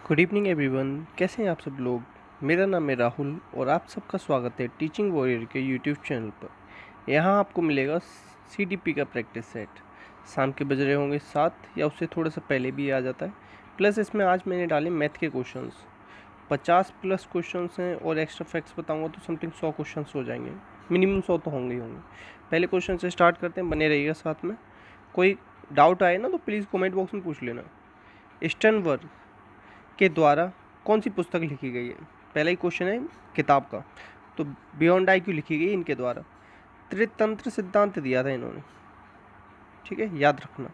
Good evening everyone. कैसे हैं आप सब लोग। मेरा नाम है राहुल और आप सबका स्वागत है टीचिंग वॉरियर के यूट्यूब चैनल पर। यहाँ आपको मिलेगा सीडीपी का प्रैक्टिस सेट। शाम के बज रहे होंगे 7 या उससे थोड़ा सा पहले भी आ जाता है। प्लस इसमें आज मैंने डाले मैथ के क्वेश्चंस 50+ क्वेश्चंस हैं और एक्स्ट्रा फैक्ट्स बताऊँगा तो समथिंग 100 क्वेश्चंस हो जाएंगे। मिनिमम 100 तो होंगे ही होंगे। पहले क्वेश्चन से स्टार्ट करते हैं, बने रहिएगा साथ में। कोई डाउट आए ना तो प्लीज़ कॉमेंट बॉक्स में पूछ लेना। स्टर्नबर्ग के द्वारा कौन सी पुस्तक लिखी गई है। पहला ही क्वेश्चन है किताब का, तो बियॉन्ड आईक्यू लिखी गई इनके द्वारा। त्रितंत्र सिद्धांत दिया था इन्होंने, ठीक है, याद रखना।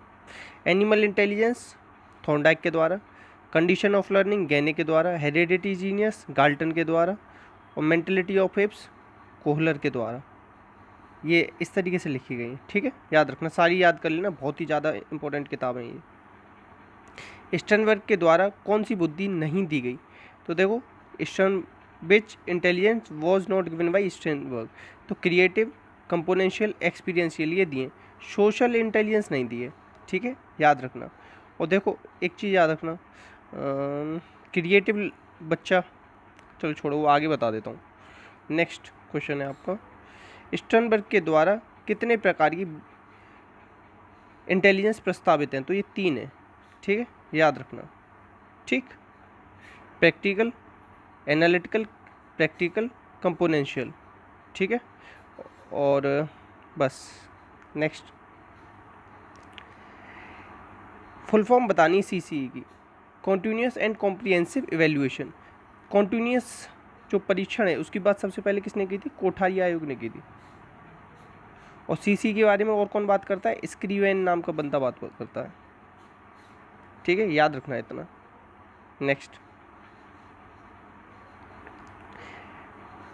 एनिमल इंटेलिजेंस थॉर्नडाइक के द्वारा। कंडीशन ऑफ लर्निंग गैने के द्वारा। हेरिडिटी जीनियस गाल्टन के द्वारा। और मेंटलिटी ऑफ एप्स कोहलर के द्वारा। ये इस तरीके से लिखी गई है, ठीक है, याद रखना, सारी याद कर लेना, बहुत ही ज़्यादा इंपॉर्टेंट किताब है ये। स्टर्नबर्ग के द्वारा कौन सी बुद्धि नहीं दी गई। तो देखो, which intelligence was not given by Sternberg. तो क्रिएटिव, कंपोनेंशियल, एक्सपीरियंशियल ये दिए, सोशल इंटेलिजेंस नहीं दिए, ठीक है, याद रखना। और देखो एक चीज़ याद रखना, क्रिएटिव बच्चा, चलो छोड़ो वो आगे बता देता हूँ। नेक्स्ट क्वेश्चन है आपका, स्टर्नबर्ग के द्वारा कितने प्रकार की इंटेलिजेंस प्रस्तावित हैं। तो ये 3 है, ठीक है, याद रखना, ठीक। प्रैक्टिकल, एनालिटिकल, प्रैक्टिकल, कंपोनेंशियल, ठीक है। और बस नेक्स्ट, फुल फॉर्म बतानी सीसीई की। Continuous and comprehensive evaluation. Continuous जो परीक्षण है उसकी बात सबसे पहले किसने की थी, कोठारी आयोग ने की थी। और सीसी के बारे में और कौन बात करता है, स्क्रीवेन नाम का बंदा बात करता है, ठीक है, याद रखना है इतना। नेक्स्ट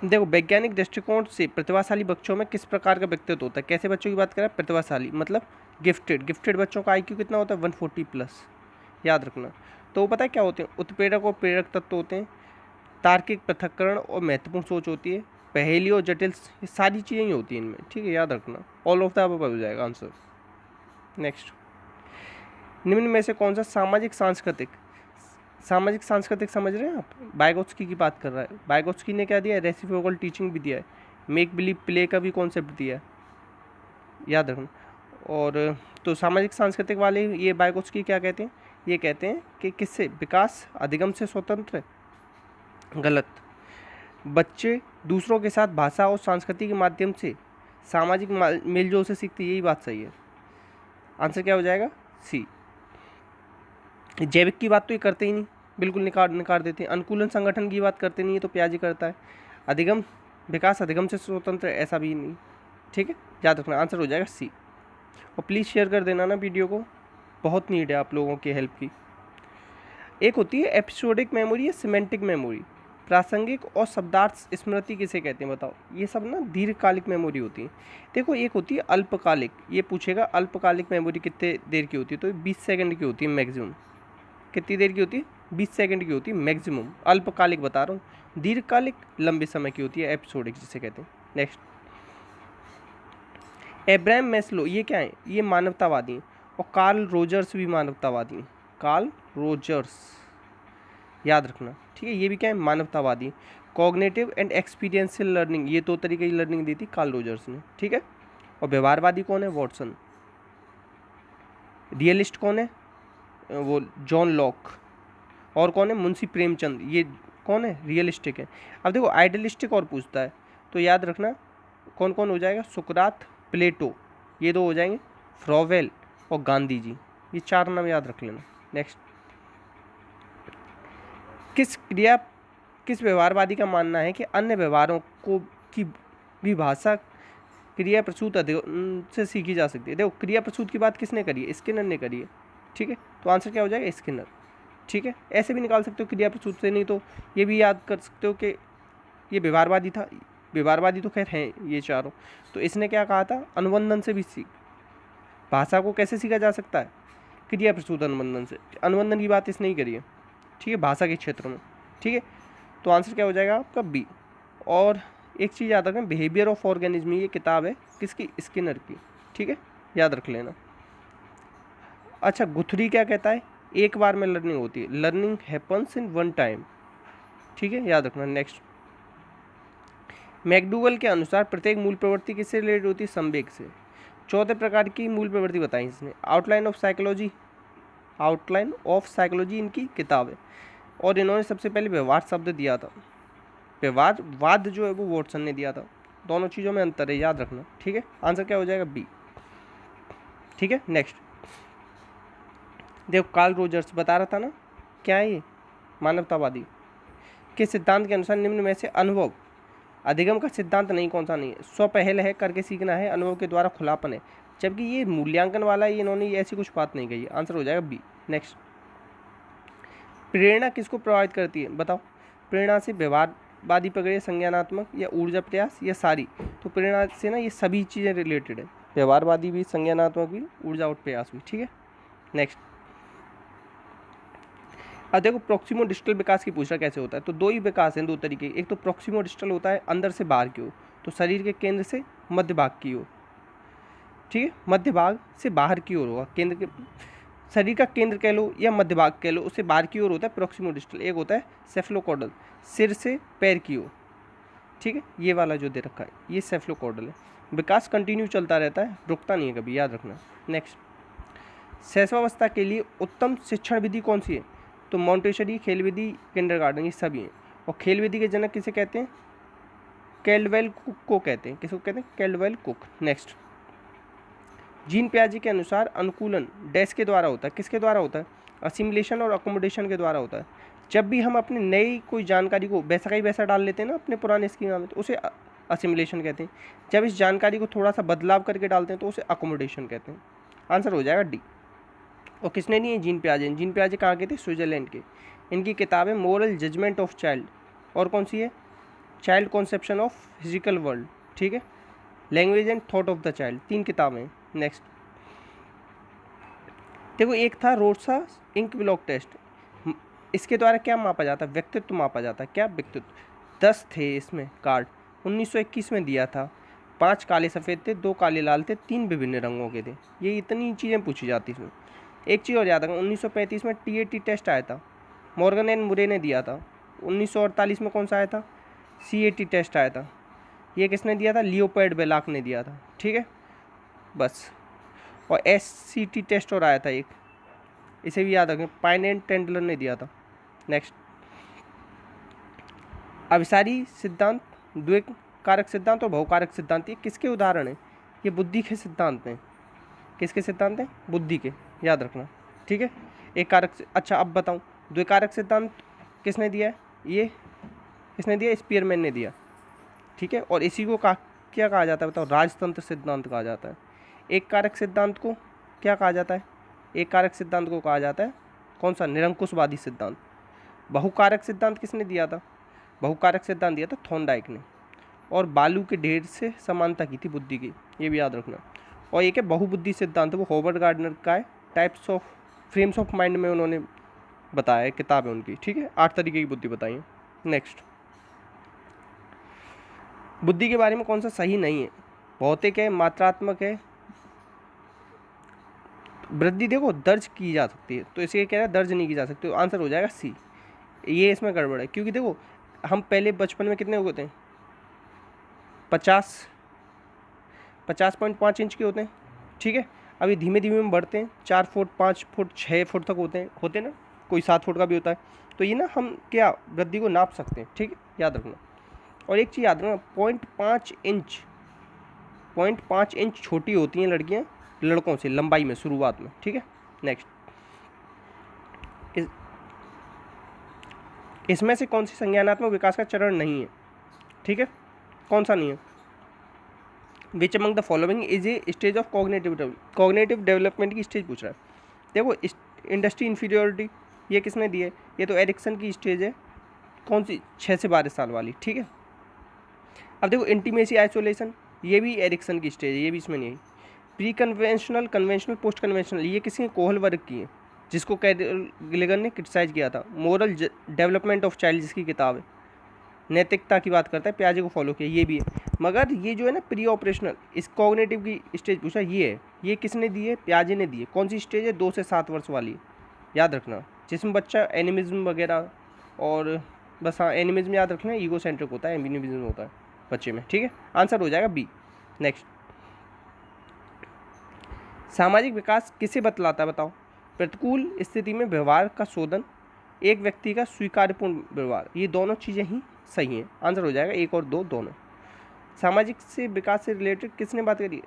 देखो, वैज्ञानिक दृष्टिकोण से प्रतिभाशाली बच्चों में किस प्रकार का व्यक्तित्व होता है। कैसे बच्चों की बात करें, प्रतिभाशाली मतलब गिफ्टेड बच्चों का आईक्यू कितना होता है, 140+, याद रखना। तो वो पता है क्या होते हैं, उत्प्रेरक और प्रेरक तत्व होते हैं, तार्किक पृथक्करण और महत्वपूर्ण सोच होती है, पहेली और जटिल, ये सारी चीज़ें ही होती हैं इनमें, ठीक है, याद रखना। ऑल ऑफ द अबव हो जाएगा आंसर। नेक्स्ट, निम्न में से कौन सा सामाजिक सांस्कृतिक समझ रहे हैं आप, बायगोत्स्की की बात कर रहा है। बायगोत्स्की ने क्या दिया है, रेसिप्रोकल टीचिंग भी दिया है, मेक बिलीव प्ले का भी कॉन्सेप्ट दिया है, याद रखना। और तो सामाजिक सांस्कृतिक वाले ये बायगोत्स्की क्या कहते हैं, ये कहते हैं कि किससे, विकास अधिगम से स्वतंत्र है, गलत। बच्चे दूसरों के साथ भाषा और संस्कृति के माध्यम से सामाजिक मेलजोल से सीखते, यही बात सही है। आंसर क्या हो जाएगा, सी। जैविक की बात तो ये करते ही नहीं, बिल्कुल निकाल देते हैं। अनुकूलन संगठन की बात करते नहीं है, तो प्याजी करता है। अधिगम, विकास अधिगम से स्वतंत्र, ऐसा भी नहीं, ठीक है, याद रखना, आंसर हो जाएगा सी। और प्लीज़ शेयर कर देना ना वीडियो को, बहुत नीड है आप लोगों की हेल्प की। एक होती है एपिसोडिक मेमोरी या सिमेंटिक मेमोरी। प्रासंगिक और शब्दार्थ स्मृति किसे कहते हैं बताओ। ये सब ना दीर्घकालिक मेमोरी होती है। देखो एक होती है अल्पकालिक, ये पूछेगा अल्पकालिक मेमोरी कितने देर की होती है, तो 20 सेकंड की होती है मैक्सिमम। कितनी देर की होती है, 20 सेकंड की होती है मैक्सिमम, अल्पकालिक बता रहा हूँ। दीर्घकालिक लंबे समय की होती है, एपिसोडिक जिसे कहते हैं। नेक्स्ट, एब्राहम मैस्लो, ये क्या है, ये मानवतावादी हैं। और कार्ल रोजर्स भी मानवतावादी हैं, कार्ल रोजर्स, याद रखना, ठीक है, ये भी क्या है, मानवतावादी। कॉग्निटिव एंड एक्सपीरियंशियल लर्निंग, ये 2 तरीके की लर्निंग दी थी कार्ल रोजर्स ने, ठीक है। और व्यवहारवादी कौन है, वॉटसन। रियलिस्ट कौन है, वो जॉन लॉक। और कौन है, मुंशी प्रेमचंद, ये कौन है, रियलिस्टिक है। अब देखो आइडियलिस्टिक और पूछता है, तो याद रखना कौन कौन हो जाएगा, सुकरात, प्लेटो, ये 2 हो जाएंगे, फ्रॉवेल और गांधी जी, ये 4 नाम याद रख लेना। नेक्स्ट, किस व्यवहारवादी का मानना है कि अन्य व्यवहारों को की भी भाषा क्रिया प्रसूत से सीखी जा सकती है। देखो क्रिया प्रसूत की बात किसने करी है, स्किनर ने करी है, ठीक है, तो आंसर क्या हो जाएगा, स्किनर, ठीक है। ऐसे भी निकाल सकते हो क्रिया प्रसूत से, नहीं तो ये भी याद कर सकते हो कि ये व्यवहारवादी था। व्यवहारवादी तो खैर हैं ये चारों। तो इसने क्या कहा था, अनुबंधन से भी सीख, भाषा को कैसे सीखा जा सकता है, क्रिया प्रसूत अनुबंधन से। अनुबंधन की बात इसने ही करी है, ठीक है, भाषा के क्षेत्र में, ठीक है। तो आंसर क्या हो जाएगा आपका, बी। और एक चीज़ याद रखें, बिहेवियर ऑफ ऑर्गेनिज्म, ये किताब है किसकी, स्किनर की, ठीक है, याद रख लेना। अच्छा, गुथरी क्या कहता है, एक बार में लर्निंग होती है, learning happens in one time, ठीक है, याद रखना। नेक्स्ट, मैकडूगल के अनुसार प्रत्येक मूल प्रवृत्ति किससे रिलेटेड होती है? संवेग से। चौथे प्रकार की मूल प्रवृत्ति बताई इसने, outline of psychology, outline of psychology इनकी किताब है, और इन्होंने सबसे पहले व्यवहार शब्द दिया था, व्यवहारवाद जो है वो वॉटसन ने दिया था। दोनों चीज़ों में अंतर है, याद रखना, ठीक है। आंसर क्या हो जाएगा? बी, ठीक है। नेक्स्ट, देखो कार्ल रोजर्स बता रहा था ना, क्या है ये? मानवतावादी के सिद्धांत के अनुसार निम्न में से अनुभव अधिगम का सिद्धांत नहीं, कौन सा नहीं है? स्वपहल है, करके सीखना है, अनुभव के द्वारा खुलापन है, जबकि ये मूल्यांकन वाला है, इन्होंने ऐसी कुछ बात नहीं कही। आंसर हो जाएगा बी। नेक्स्ट, प्रेरणा किसको प्रभावित करती है? बताओ। प्रेरणा से व्यवहारवादी प्रक्रिया, संज्ञानात्मक या ऊर्जा प्रयास या सारी? तो प्रेरणा से ना ये सभी चीज़ें रिलेटेड है, व्यवहारवादी भी, संज्ञानात्मक भी, ऊर्जा और प्रयास भी, ठीक है। नेक्स्ट, अब देखो प्रॉक्सिमो डिस्टल विकास की पूछना कैसे होता है, तो दो ही विकास हैं, दो तरीके। एक तो प्रॉक्सिमो डिस्टल होता है अंदर से बाहर की ओर, तो शरीर के केंद्र से मध्य भाग की ओर, ठीक है, मध्य भाग से बाहर की ओर होगा, केंद्र के शरीर का केंद्र कह लो या मध्य भाग कह लो, उससे बाहर की ओर होता है प्रॉक्सिमो डिस्टल। एक होता है सेफलोकॉर्डल, सिर से पैर की ओर, ठीक है, ये वाला जो दे रखा है ये सेफलोकॉर्डल है। विकास कंटिन्यू चलता रहता है, रुकता नहीं है कभी, याद रखना। नेक्स्ट, शैशवावस्था के लिए उत्तम शिक्षण विधि कौन सी है? तो मॉन्टेसरी, खेल विधि, किंडरगार्टन, ये सभी हैं। और खेल विधि के जनक किसे कहते हैं? कैल्डवेल कुक को कहते हैं। किसको कहते हैं? Caldwell cook. नेक्स्ट, जीन पियाजे के अनुसार अनुकूलन डैश के द्वारा होता है, किसके द्वारा होता है? असिमिलेशन और अकोमोडेशन के द्वारा होता है। जब भी हम अपने नई कोई जानकारी को वैसा का ही वैसा डाल लेते हैं ना अपने पुराने स्कीमा में, तो उसे असिमिलेशन कहते हैं। जब इस जानकारी को थोड़ा सा बदलाव करके डालते हैं तो उसे अकोमोडेशन कहते हैं। आंसर हो जाएगा डी। और किसने दिए? जीन पियाजे। जीन पियाजे कहाँ के थे? स्विट्जरलैंड के। इनकी किताब है मोरल जजमेंट ऑफ चाइल्ड, और कौन सी है? Child conception of physical world, ठीक है, language and thought of the child, 3 किताबें हैं। नेक्स्ट, देखो एक था रोड्सा इंक ब्लॉक टेस्ट, इसके द्वारा क्या मापा जाता है? व्यक्तित्व मापा जाता है। क्या? व्यक्तित्व। 10 थे इसमें कार्ड, 1921 में दिया था। 5 काले सफ़ेद थे, 2 काले लाल थे, 3 विभिन्न रंगों के थे। ये इतनी चीज़ें पूछी जाती इसमें। एक चीज़ और याद रखना, 1935 में TAT टेस्ट आया था, मॉर्गन एंड मुरे ने दिया था। 1948 में कौन सा आया था? CAT टेस्ट आया था, ये किसने दिया था? लियोपोल्ड बेलाक ने दिया था, ठीक है, बस। और SCT टेस्ट और आया था एक, इसे भी याद रखें, पाइन एंड टेंडलर ने दिया था। नेक्स्ट, अभिसारी सिद्धांत, द्वैत कारक सिद्धांत और बहुकारक सिद्धांत, ये किसके उदाहरण हैं? ये बुद्धि के सिद्धांत हैं। किसके सिद्धांत हैं? बुद्धि के, याद रखना, ठीक है। एक कारक अच्छा अब बताऊं, द्विकारक सिद्धांत किसने दिया है? ये किसने दिया? स्पीयरमैन ने दिया, ठीक है। और इसी को क्या कहा जाता है? बताओ। राजतंत्र सिद्धांत कहा जाता है। एक कारक सिद्धांत को क्या कहा जाता है? एक कारक सिद्धांत को कहा जाता है कौन सा? निरंकुशवादी सिद्धांत। बहुकारक सिद्धांत किसने दिया था? बहुकारक सिद्धांत दिया था थॉर्नडाइक ने। और बालू के ढेर से समानता की थी बुद्धि की, ये भी याद रखना। और एक है बहुबुद्धि सिद्धांत, वो हॉवर्ड गार्डनर का है, types of frames of mind में उन्होंने बताया है, किताब है उनकी, ठीक है। 8 तरीके की बुद्धि बताई है। नेक्स्ट, बुद्धि के बारे में कौन सा सही नहीं है? भौतिक है, मात्रात्मक है, वृद्धि देखो दर्ज की जा सकती है, तो इसे कह रहा है दर्ज नहीं की जा सकती, तो आंसर हो जाएगा सी। ये इसमें गड़बड़ है, क्योंकि देखो हम पहले बचपन में कितने होते हैं? 50.5 इंच के होते हैं, ठीक है। अभी धीमे धीमे हम बढ़ते हैं, 4 फुट, 5 फुट, 6 फुट तक होते हैं ना, कोई 7 फुट का भी होता है। तो ये ना हम क्या वृद्धि को नाप सकते हैं, ठीक है, याद रखना। और एक चीज़ याद रखना, 0.5 इंच छोटी होती हैं लड़कियाँ लड़कों से लंबाई में, शुरुआत में, ठीक है। नेक्स्ट, इसमें से कौन सी संज्ञानात्मक विकास का चरण नहीं है? ठीक है, कौन सा नहीं है? Which among the following is a stage of cognitive development की स्टेज पूछ रहा है। देखो इंडस्ट्री इन्फीरियोरिटी ये किसने दी है? ये तो एरिक्सन की स्टेज है, कौन सी? 6 से 12 साल वाली, ठीक है। अब देखो इंटीमेसी आइसोलेशन, ये भी एरिक्सन की स्टेज है, ये भी इसमें नहीं है। Pre conventional, conventional, post conventional, ये किसी कोहल वर्ग की है, जिसको गिलेगन ने क्रिटिसाइज किया था। मोरल डेवलपमेंट ऑफ चाइल्ड जिसकी किताब है, नैतिकता की बात करता है, पियाजे को फॉलो किया, ये भी है। मगर ये जो है ना प्री ऑपरेशनल, इस कॉग्निटिव की स्टेज पूछा, ये है, ये किसने दी है? पियाजे ने दी है। कौन सी स्टेज है? 2 से 7 वर्ष वाली, याद रखना, जिसमें बच्चा एनिमिज्म वगैरह और बस, हाँ एनिमिज्म याद रखना, ईगो सेंट्रिक होता है, एनिमिज्म होता है बच्चे में, ठीक है। आंसर हो जाएगा बी। नेक्स्ट, सामाजिक विकास किसे बतलाता है बताओ? प्रतिकूल स्थिति में व्यवहार का शोधन, एक व्यक्ति का स्वीकार्यपूर्ण व्यवहार, ये दोनों चीज़ें ही सही हैं। आंसर हो जाएगा 1 और 2 दोनों। सामाजिक से विकास से रिलेटेड किसने बात करी है?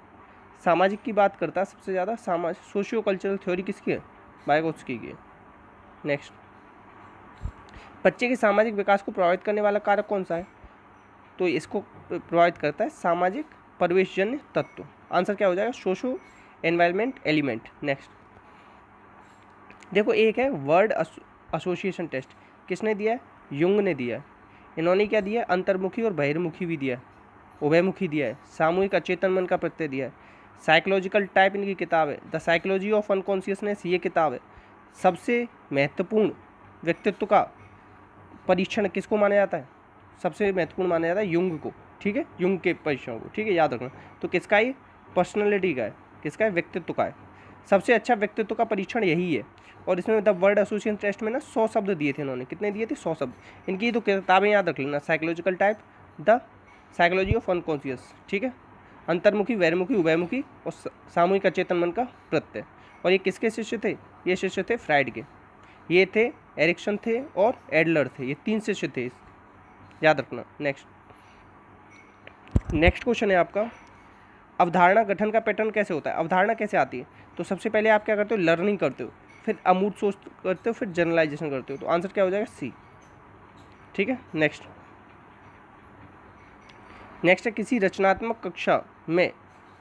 सामाजिक की बात करता है सबसे ज़्यादा सोशियो कल्चरल थ्योरी किसकी है? वाइगोत्स्की की है। नेक्स्ट, बच्चे के सामाजिक विकास को प्रभावित करने वाला कारक कौन सा है? तो इसको प्रभावित करता है सामाजिक परिवेशजन्य तत्व। आंसर क्या हो जाएगा? Socio environment element. नेक्स्ट, देखो एक है वर्ड एसोसिएशन टेस्ट, किसने दिया है? युंग ने दिया है। इन्होंने क्या दिया है? अंतर्मुखी और बहिर्मुखी भी दिया है, उभयमुखी दिया है, सामूहिक अचेतन मन का प्रत्यय दिया है, साइकोलॉजिकल टाइप इनकी किताब है, द साइकोलॉजी ऑफ अनकॉन्शियसनेस ये किताब है। सबसे महत्वपूर्ण व्यक्तित्व का परीक्षण किसको माना जाता है? सबसे महत्वपूर्ण माना जाता है युंग को, ठीक है, युंग के परीक्षणों को, ठीक है, याद रखना। तो किसका ये? पर्सनैलिटी का है, किसका है? व्यक्तित्व का है। सबसे अच्छा व्यक्तित्व का परीक्षण यही है। और इसमें द वर्ड एसोसिएशन टेस्ट में ना 100 शब्द दिए थे इन्होंने। कितने दिए थे? 100 शब्द। इनकी तो किताबें याद रख लेना, psychological type, the psychology of unconscious, ठीक है, अंतर्मुखी, बहिर्मुखी, उभयमुखी और सामूहिक अचेतन मन का प्रत्यय। और ये किसके शिष्य थे? ये शिष्य थे फ्राइड के, ये थे एरिक्सन थे और एडलर थे, ये 3 शिष्य थे, याद रखना। नेक्स्ट क्वेश्चन है आपका, अवधारणा गठन का पैटर्न कैसे होता है? अवधारणा कैसे आती है? तो सबसे पहले आप क्या करते हो? लर्निंग करते हो, फिर अमूर्त सोच करते हो, फिर जनरलाइजेशन करते हो। तो आंसर क्या हो जाएगा? सी, ठीक है। नेक्स्ट है, किसी रचनात्मक कक्षा में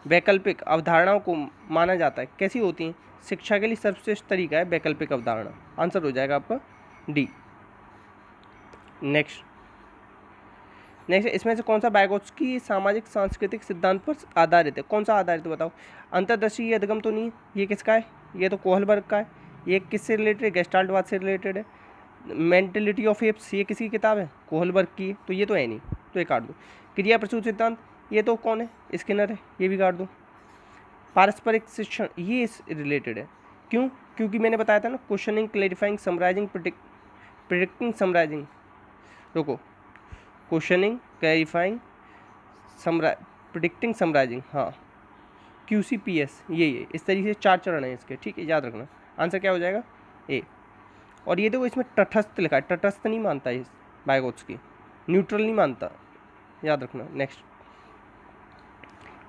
वैकल्पिक अवधारणाओं को माना जाता है, कैसी होती हैं? शिक्षा के लिए सर्वश्रेष्ठ तरीका है वैकल्पिक अवधारणा। आंसर हो जाएगा आपका डी। नेक्स्ट, इसमें से कौन सा वाइगोत्स्की सामाजिक सांस्कृतिक सिद्धांत पर आधारित है? कौन सा आधारित है बताओ? अंतर्दृष्टि ये अधिगम तो नहीं है, ये किसका है? ये तो कोहलबर्ग का है। ये किससे रिलेटेड है? गेस्टाल्टवाद से रिलेटेड है। मेंटलिटी ऑफ एप्स ये किसी की किताब है? कोहलबर्ग की, तो ये तो है नहीं, तो ये काट दो। क्रिया प्रसूत सिद्धांत ये तो कौन है? स्किनर है, ये भी काट दो। पारस्परिक शिक्षण ये इस रिलेटेड है, क्यों? क्योंकि मैंने बताया था ना, questioning, clarifying, summarising, predicting, summarising, रुको, क्वेश्चनिंग, क्लैरिफाइंग, प्रिडिक्टिंग, समराइजिंग, हाँ, QCPS ये इस तरीके से 4 चरण हैं इसके, ठीक है, याद रखना। आंसर क्या हो जाएगा? ए। और ये देखो इसमें तटस्थ लिखा है, तटस्थ नहीं मानता है वाइगोत्स्की, न्यूट्रल नहीं मानता, याद रखना। नेक्स्ट,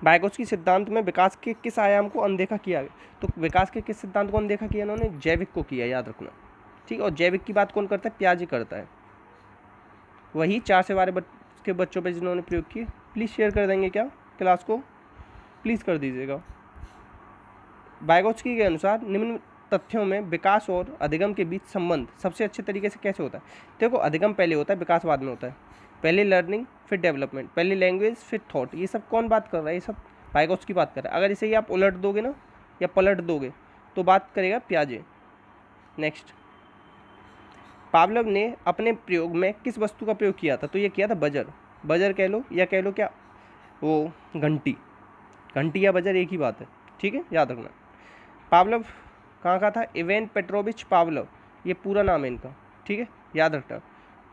वाइगोत्स्की सिद्धांत में विकास के किस आयाम को अनदेखा किया गया? तो विकास के किस सिद्धांत को अनदेखा किया इन्होंने? जैविक को किया, याद रखना, ठीक। और जैविक की बात कौन करता है? पियाजे करता है, वही 4 से 12 के बच्चों पे जिन्होंने प्रयोग किए। प्लीज़ शेयर कर देंगे क्या क्लास को? प्लीज़ कर दीजिएगा। वाइगोत्स्की के अनुसार निम्न तथ्यों में विकास और अधिगम के बीच संबंध सबसे अच्छे तरीके से कैसे होता है? देखो, अधिगम पहले होता है, विकास बाद में होता है। पहले लर्निंग, फिर डेवलपमेंट, पहले लैंग्वेज, फिर थॉट। ये सब कौन बात कर रहा है? ये सब वाइगोत्स्की बात कर रहा है। अगर इसे ही आप उलट दोगे ना, या पलट दोगे, तो बात करेगा पियाजे। नेक्स्ट, पावलोव ने अपने प्रयोग में किस वस्तु का प्रयोग किया था? तो ये किया था बजर। बजर कह लो, या कह लो क्या, वो घंटी। घंटी या बजर एक ही बात है, ठीक है, याद रखना। पावलोव कहाँ का था? इवान पेट्रोविच पावलोव, ये पूरा नाम है इनका, ठीक है, याद रखना।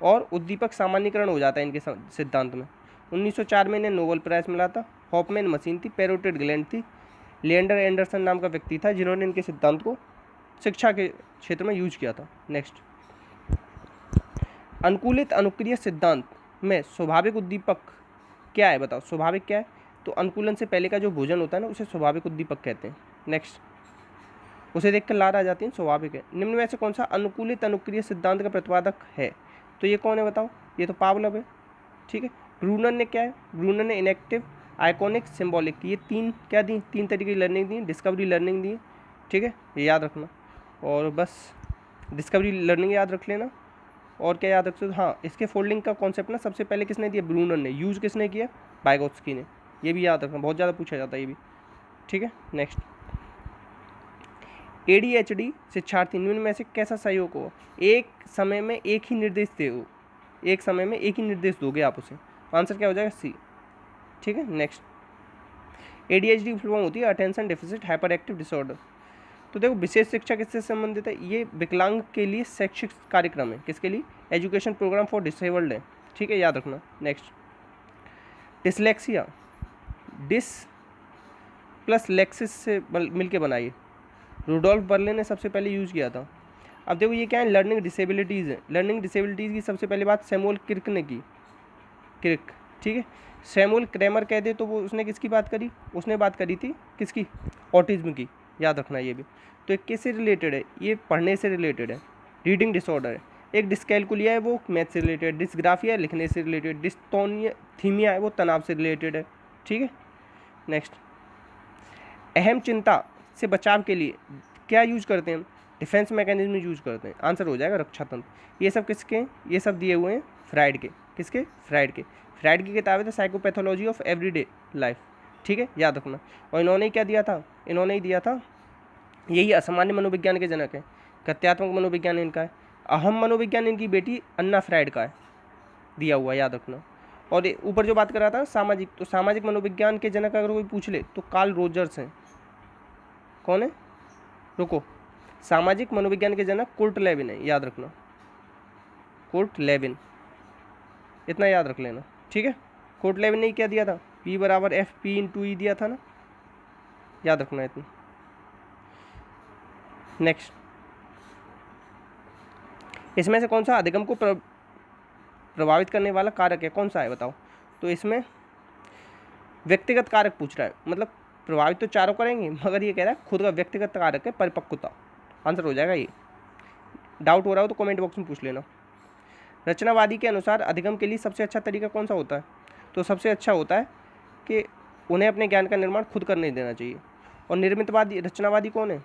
और उद्दीपक सामान्यकरण हो जाता है इनके सिद्धांत में। 1904 में इन्हें नोबेल प्राइज़ मिला था। हॉफमैन मशीन थी, पैरोटिड ग्लैंड थी, लिएंडर एंडरसन नाम का व्यक्ति था जिन्होंने इनके सिद्धांत को शिक्षा के क्षेत्र में यूज किया था। नेक्स्ट, अनुकूलित अनुक्रिय सिद्धांत में स्वाभाविक उद्दीपक क्या है बताओ? स्वाभाविक क्या है? तो अनुकूलन से पहले का जो भोजन होता है ना, उसे स्वाभाविक उद्दीपक कहते हैं। नेक्स्ट, उसे देखकर लार आ जाती है, स्वाभाविक है। निम्न में से कौन सा अनुकूलित अनुक्रिय सिद्धांत का प्रतिपादक है? तो ये कौन है बताओ? ये तो पावलोव है, ठीक है। ब्रूनर ने क्या है? ब्रूनर ने इनेक्टिव, आइकॉनिक, सिंबॉलिक, ये 3 क्या दी? 3 तरीके की लर्निंग दी, डिस्कवरी लर्निंग दी, ठीक है, ये याद रखना। और बस डिस्कवरी लर्निंग याद रख लेना। और क्या याद रखते हो? हाँ, इसके फोल्डिंग का कॉन्सेप्ट ना सबसे पहले किसने दिया? ब्रूनर ने। यूज किसने किया? वाइगोत्स्की ने। ये भी याद रखना, बहुत ज़्यादा पूछा जाता है ये भी, ठीक है। नेक्स्ट, ADHD शिक्षार्थी निम्न में से कैसा सहयोग हो? एक समय में एक ही निर्देश दो, एक समय में एक ही निर्देश दोगे आप उसे। आंसर क्या हो जाएगा? सी, ठीक है। नेक्स्ट, ADHD फुल फॉर्म होती है attention deficit hyper active disorder. तो देखो विशेष शिक्षा किससे संबंधित है, ये विकलांग के लिए शैक्षिक कार्यक्रम है, किसके लिए, एजुकेशन प्रोग्राम फॉर डिसेबल्ड है, ठीक है, याद रखना। Next, dyslexia, dis plus lexis से मिलके बनाई है, रुडोल्फ बर्लिन ने सबसे पहले यूज़ किया था। अब देखो ये क्या है, लर्निंग डिसेबिलिटीज़ है। लर्निंग डिसेबिलिटीज़ की सबसे पहली बात सैमुअल क्रिक ने की, क्रिक, ठीक है। सैमुअल क्रैमर कह दे तो वो उसने किसकी बात करी, उसने बात करी थी किसकी, ऑटिज्म की, याद रखना ये भी। तो एक किससे रिलेटेड है, ये पढ़ने से रिलेटेड है, रीडिंग डिसऑर्डर है। एक डिस्कैलकुलिया है, वो मैथ से रिलेटेड, डिस्ग्राफिया लिखने से रिलेटेड, डिस्थोनिया है, वो तनाव से रिलेटेड है, ठीक है। नेक्स्ट, अहम चिंता से बचाव के लिए क्या यूज करते हैं हम, डिफेंस मैकेनिज्म यूज करते हैं, आंसर हो जाएगा रक्षा तंत्र। ये सब किसके हैं, ये सब दिए हुए हैं फ्राइड के, किसके, फ्राइड के। फ्राइड की किताबें थे साइकोपैथोलॉजी ऑफ एवरीडे लाइफ, ठीक है, याद रखना। और इन्होंने क्या दिया था, इन्होंने ही दिया था, यही असामान्य मनोविज्ञान के जनक हैं। कथ्यात्मक मनोविज्ञान इनका है, अहम मनोविज्ञान इनकी बेटी अन्ना फ्राइड का है, दिया हुआ, याद रखना। और ऊपर जो बात कर रहा था सामाजिक, तो सामाजिक मनोविज्ञान के जनक अगर कोई पूछ ले तो कार्ल रोजर्स हैं। कौन है, रुको, सामाजिक मनोविज्ञान के जनक कुर्ट लेविन है, याद रखना, कुर्ट लेविन, इतना याद रख लेना, ठीक है। कुर्ट लेविन ने क्या दिया था, P बराबर F/P/E दिया था ना, याद रखना इतना। नेक्स्ट, इसमें से कौन सा अधिगम को प्रभावित करने वाला कारक है, कौन सा है बताओ। तो इसमें व्यक्तिगत कारक पूछ रहा है, मतलब प्रभावित तो चारों करेंगे मगर ये कह रहा है खुद का व्यक्तिगत कारक है, परिपक्वता, आंसर हो जाएगा ये। डाउट हो रहा हो तो कमेंट बॉक्स में पूछ लेना। रचनावादी के अनुसार अधिगम के लिए सबसे अच्छा तरीका कौन सा होता है, तो सबसे अच्छा होता है कि उन्हें अपने ज्ञान का निर्माण खुद करने देना चाहिए। और निर्मितवादी, रचनावादी कौन है,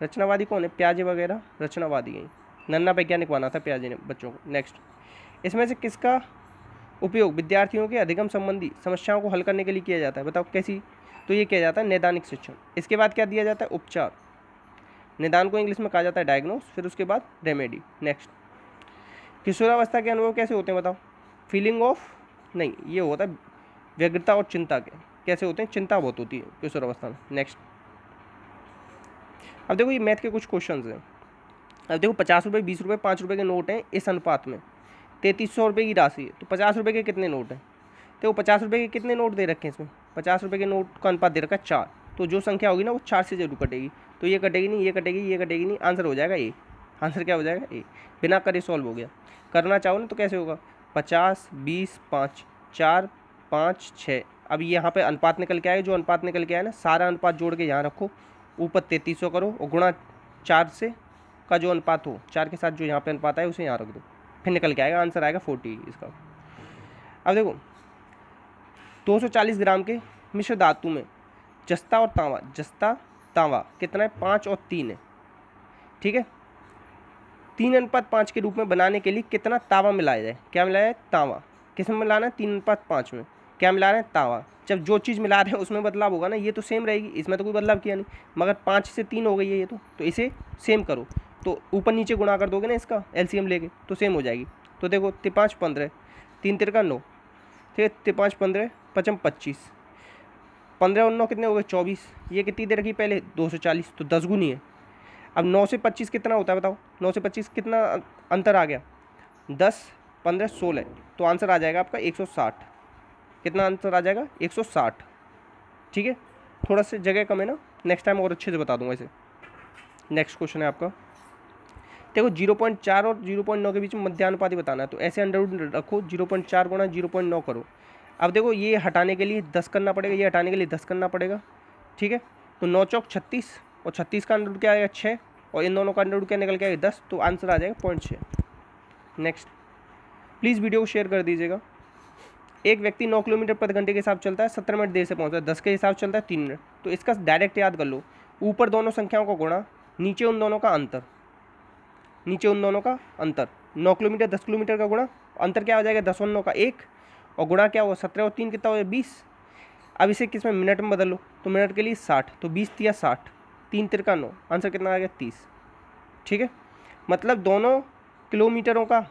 रचनावादी कौन है, प्याजे वगैरह रचनावादी हैं, नन्ना वैज्ञानिक बना था प्याजे ने बच्चों को। नेक्स्ट, इसमें से किसका उपयोग विद्यार्थियों के अधिगम संबंधी समस्याओं को हल करने के लिए किया जाता है, बताओ कैसी, तो ये किया जाता है नैदानिक शिक्षण। इसके बाद क्या दिया जाता है, उपचार, निदान को इंग्लिश में कहा जाता है डायग्नोस, फिर उसके बाद रेमेडी। नेक्स्ट, किशोरावस्था के अनुभव कैसे होते हैं बताओ, फीलिंग ऑफ, नहीं ये होता है व्यग्रता और चिंता के, कैसे होते हैं, चिंता बहुत होती है किशोरावस्था में। नेक्स्ट, अब देखो ये मैथ के कुछ क्वेश्चंस हैं। अब देखो 50 रुपये, 20 रुपये, 5 रुपये के नोट हैं, इस अनुपात में 3300 रुपये की राशि है, तो 50 रुपये के कितने नोट हैं, देखो 50 रुपये के कितने नोट दे रखे हैं इसमें, 50 रुपये के नोट का अनुपात दे रखा है 4, तो जो संख्या होगी ना वो 4 से जरूर कटेगी, तो ये कटेगी नहीं, ये कटेगी, ये कटेगी नहीं, आंसर हो जाएगा ए, आंसर क्या हो जाएगा ए, बिना करे सॉल्व हो गया। करना चाहो ना तो कैसे होगा, 50, 20, 5, 4, 5, 6, अब यहाँ पे अनुपात निकल के आए, जो अनुपात निकल के आए ना सारा अनुपात जोड़ के यहाँ रखो, ऊपर 3300 करो और गुणा 4 से का जो अनुपात हो, 4 के साथ जो यहाँ पे अनुपात आए उसे यहाँ रख दो, फिर निकल के आएगा, आंसर आएगा 40 इसका। अब देखो 240 ग्राम के मिश्र धातु में जस्ता और तांबा, जस्ता तांबा कितना है, 5 और 3 है, ठीक है। 3:5 के रूप में बनाने के लिए कितना तांबा मिलाया जाए, क्या मिलाया है, तांबा, किस में मिलाना है, 3:5 में, क्या मिला रहे हैं, तांबा। जब जो चीज़ मिला रहे हैं उसमें बदलाव होगा ना, ये तो सेम रहेगी, इसमें तो कोई बदलाव किया नहीं, मगर 5 से 3 हो गई है ये तो इसे सेम करो, तो ऊपर नीचे गुणा कर दोगे ना इसका एलसीएम लेके तो सेम हो जाएगी। तो देखो 5 15, 3 तिरका 9, ठीक है, 5 15 5 25, 15 और 9 कितने हो गए 24, ये कितनी दे रखी पहले 240, तो 10 गुनी है। अब 9 से 25 कितना होता है बताओ, 9 से 25 कितना अंतर आ गया, 10 15 16, तो आंसर आ जाएगा आपका 160, कितना आंसर आ जाएगा 160, ठीक है। थोड़ा सा जगह कम है ना, नेक्स्ट टाइम और अच्छे से बता दूंगा इसे। नेक्स्ट क्वेश्चन है आपका, देखो 0.4 और 0.9 के बीच में मध्यानुपाती बताना है, तो ऐसे अंडर रखो 0.4 गुणा 0.9 करो। अब देखो ये हटाने के लिए 10 करना पड़ेगा, ये हटाने के लिए 10 करना पड़ेगा, ठीक है। तो 9 चौक 36 और 36 का अंडर क्या आएगा 6 और इन दोनों का अंडर क्या निकल के आएगा 10, तो आंसर आ जाएगा 0.6। नेक्स्ट, प्लीज़ वीडियो को शेयर कर दीजिएगा। एक व्यक्ति 9 किलोमीटर प्रति घंटे के हिसाब चलता है, 17 मिनट देर से पहुंचता है, 10 के हिसाब चलता है 3 मिनट, तो इसका डायरेक्ट याद कर लो, ऊपर दोनों संख्याओं का गुणा, नीचे उन दोनों का अंतर, नीचे उन दोनों का अंतर, 9 किलोमीटर 10 किलोमीटर का गुणा, अंतर क्या हो जाएगा 10 और 9 का 1, और गुणा क्या हुआ 17 और 3 कितना हो जाएगा 20। अब इसे किस में मिनट में बदल लो, तो मिनट के लिए 60, तो 20 या 60, 3 तिरका 9, आंसर कितना आ गया 30, ठीक है। मतलब दोनों किलोमीटरों का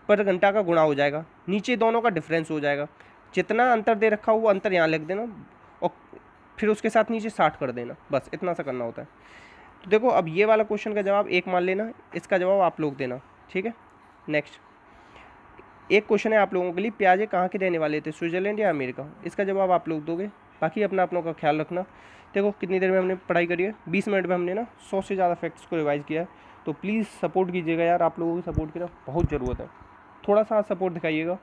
पर घंटा का गुणा हो जाएगा, नीचे दोनों का डिफरेंस हो जाएगा, जितना अंतर दे रखा हो वो अंतर यहाँ लिख देना और फिर उसके साथ नीचे 60 कर देना, बस इतना सा करना होता है। तो देखो अब ये वाला क्वेश्चन का जवाब एक मान लेना, इसका जवाब आप लोग देना, ठीक है। नेक्स्ट एक क्वेश्चन है आप लोगों के लिए, प्याजे कहाँ के रहने वाले थे, स्विट्जरलैंड या अमेरिका, इसका जवाब आप लोग दोगे। बाकी अपना अपनों का ख्याल रखना। देखो कितनी देर में हमने पढ़ाई करी है, 20 मिनट में हमने ना 100 से ज़्यादा फैक्ट्स को रिवाइज़ किया है। तो प्लीज़ सपोर्ट कीजिएगा यार, आप लोगों की सपोर्ट की ना बहुत ज़रूरत है, थोड़ा सा सपोर्ट दिखाइएगा,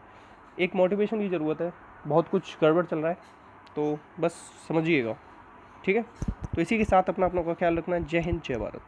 एक मोटिवेशन की ज़रूरत है, बहुत कुछ गड़बड़ चल रहा है, तो बस समझिएगा, ठीक है। तो इसी के साथ अपना अपनों का ख्याल रखना। जय हिंद, जय भारत।